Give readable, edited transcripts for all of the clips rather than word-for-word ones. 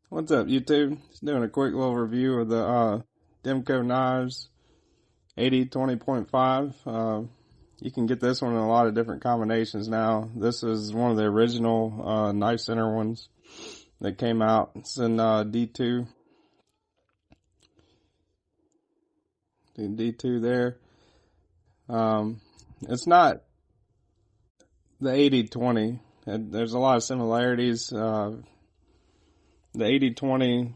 What's up, YouTube? Just doing a quick little review of the Demko Knives AD-20.5. You can get this one in a lot of different combinations now. This is one of the original Knife Center ones that came out. It's in D2. The D2 there. It's not the 80-20. There's a lot of similarities. The 80-20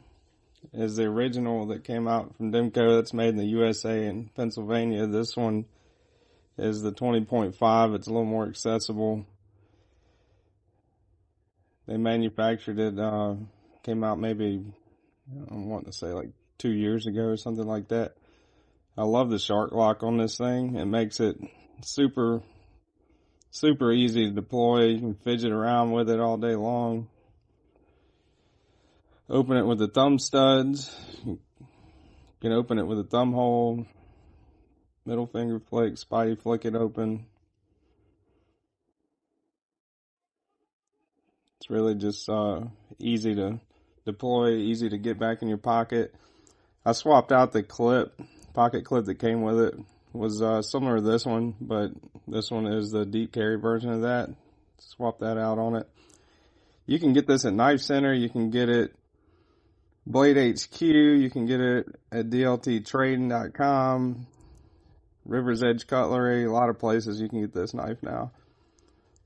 is the original that came out from Demko that's made in the USA and Pennsylvania. This one is the 20.5. It's a little more accessible. They manufactured it, came out maybe, I want to say like 2 years ago or something like that. I love the shark lock on this thing. It makes it super easy to deploy. You can fidget around with it all day long. Open it with the thumb studs. You can open it with a thumb hole, middle finger flick, spidey flick it open. It's really just easy to deploy, easy to get back in your pocket. I swapped out the pocket clip that came with it. It was similar to this one, but this one is the deep carry version of that. Swap that out on it. You can get this at Knife Center. You can get it Blade HQ. You can get it at DLTtrading.com, River's Edge Cutlery, a lot of places you can get this knife now.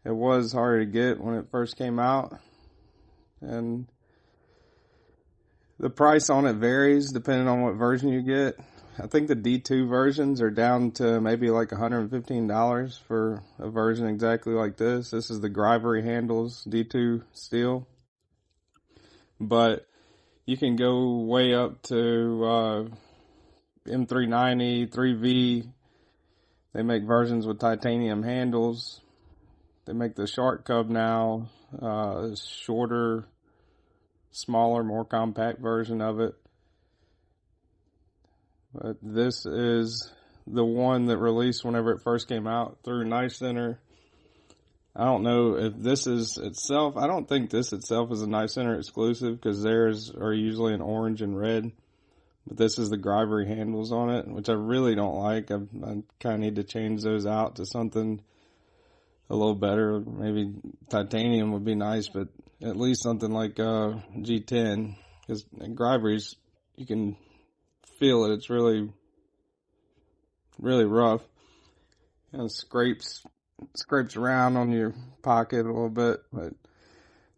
It was hard to get when it first came out, and the price on it varies depending on what version you get. I think the D2 versions are down to maybe like $115 for a version exactly like this. This is the Grivery handles D2 steel, but you can go way up to M390, 3V. They make versions with titanium handles. They make the Shark Cub now, shorter, smaller, more compact version of it. But this is the one that released whenever it first came out through Knife Center. I don't know if this is itself. I don't think this itself is a Knife Center exclusive because theirs are usually in orange and red. But this is the Grivery handles on it, which I really don't like. I kind of need to change those out to something a little better. Maybe titanium would be nice, but at least something like G10. Because Grivery's, you can feel it. It's really rough. And scrapes around on your pocket a little bit. But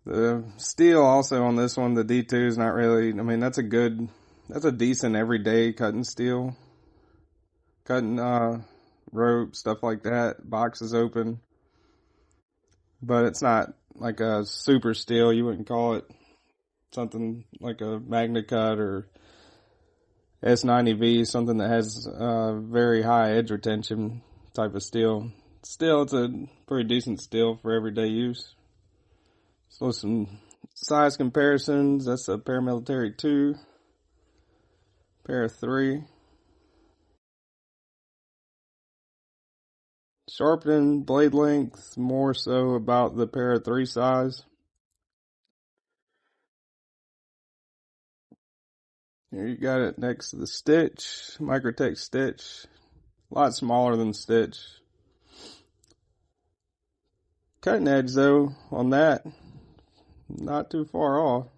the steel also on this one, the D2 is not really, I mean, that's a decent everyday cutting steel. Cutting rope, stuff like that. Boxes open. But it's not like a super steel. You wouldn't call it something like a Magna Cut or S90V, something that has very high edge retention type of steel. Still, it's a pretty decent steel for everyday use. So some size comparisons. That's a Paramilitary 2, Para 3. Sharpening blade length, more so about the Para 3 size. Here you got it next to the Stitch, Microtech Stitch. A lot smaller than Stitch. Cutting edge though, on that, not too far off.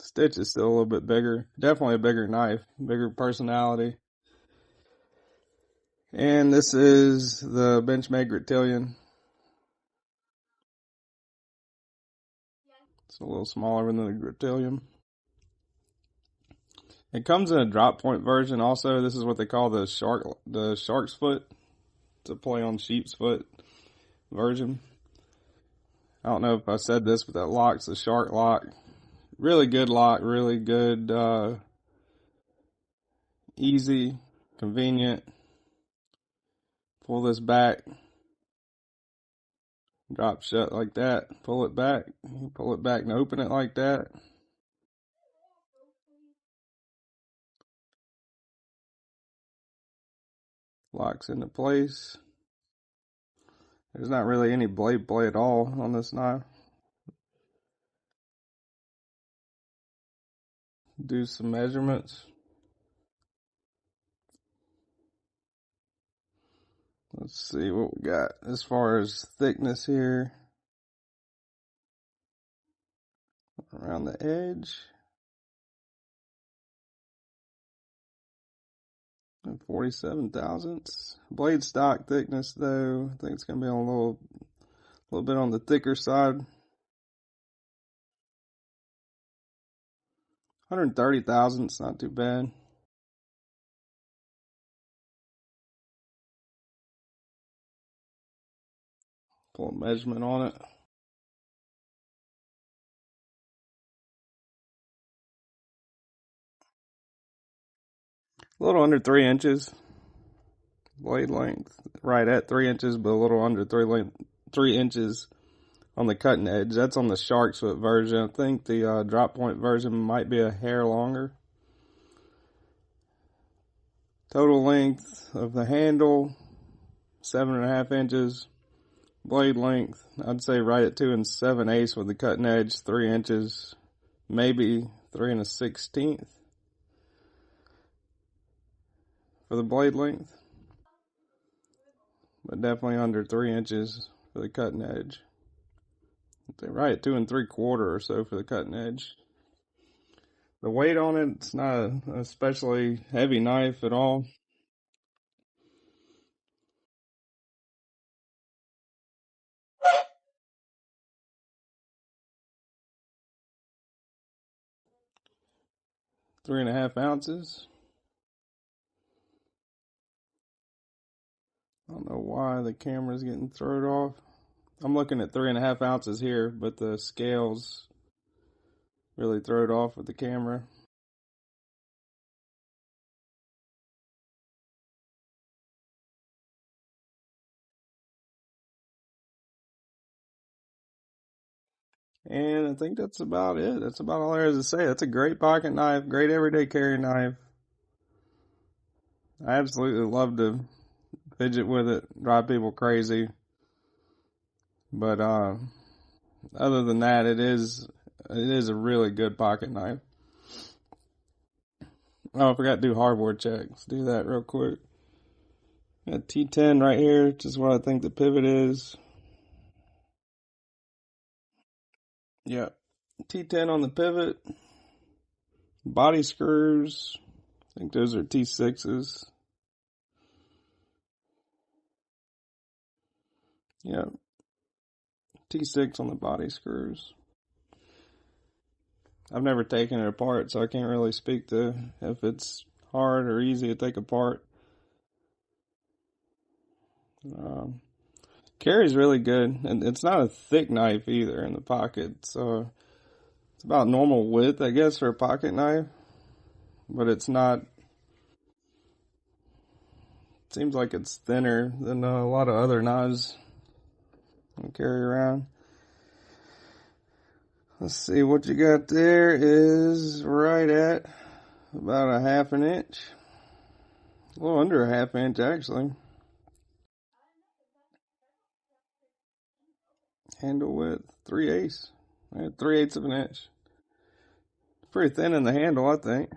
Stitch is still a little bit bigger. Definitely a bigger knife, bigger personality. And this is the Benchmade Griptilian. It's a little smaller than the Griptilian. It comes in a drop point version also. This is what they call the shark's foot. It's a play on sheep's foot version. I don't know if I said this, but that lock's the shark lock. Really good lock, really good, easy, convenient. Pull this back, drop shut like that, pull it back and open it like that. Locks into place. There's not really any blade play at all on this knife. do some measurements. Let's see what we got as far as thickness here. Around the edge. 47 thousandths. Blade stock thickness though, I think it's gonna be on a little bit on the thicker side. 130 thousandths, not too bad. Pull a measurement on it. A little under 3 inches blade length, right at 3 inches, but a little under 3 inches on the cutting edge. That's on the sharksfoot version. I think the drop point version might be a hair longer. Total length of the handle, 7.5 inches. Blade length, I'd say right at 2 7/8 with the cutting edge, 3 inches, maybe 3 1/16 for the blade length, but definitely under 3 inches for the cutting edge. I'd say right at 2 3/4 or so for the cutting edge. The weight on it, it's not an especially heavy knife at all. Three and a half ounces. I don't know why the camera's getting thrown off. I'm looking at 3.5 ounces here, but the scales really throw it off with the camera. And I think that's about it. That's about all there is to say. That's a great pocket knife, great everyday carry knife. I absolutely love to fidget with it, drive people crazy. But other than that, it is a really good pocket knife. Oh, I forgot to do hardware check. Let's do that real quick. Got T10 right here, which is what I think the pivot is. Yeah, T10 on the pivot. Body screws, I think those are T6s. Yeah, T6 on the body screws. I've never taken it apart, so I can't really speak to if it's hard or easy to take apart. Carry's really good, and it's not a thick knife either in the pocket, so it's about normal width, I guess, for a pocket knife, but it's not. It seems like it's thinner than a lot of other knives I carry around. Let's see, what you got there is right at about 1/2 inch. A little under 1/2 inch, actually. Handle width, 3/8. 3/8 of an inch. Pretty thin in the handle, I think.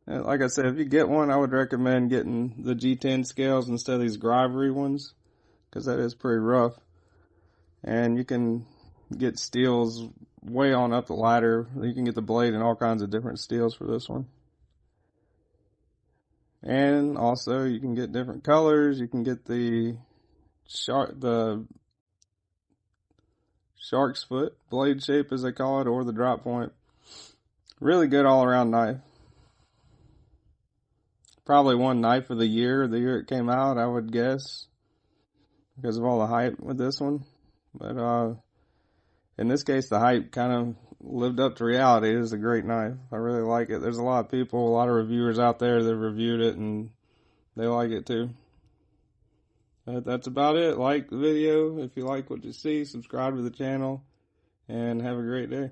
And like I said, if you get one, I would recommend getting the G10 scales instead of these Grivery ones, because that is pretty rough. And you can get steels way on up the ladder. You can get the blade in all kinds of different steels for this one. And also you can get different colors. You can get the shark's foot blade shape, as they call it, or the drop point. Really good all around knife. Probably one knife of the year it came out, I would guess, because of all the hype with this one. But in this case, the hype kind of lived up to reality. It is a great knife. I really like it. There's a lot of people, a lot of reviewers out there that reviewed it, and they like it too. But that's about it. Like the video if you like what you see. Subscribe to the channel, and have a great day.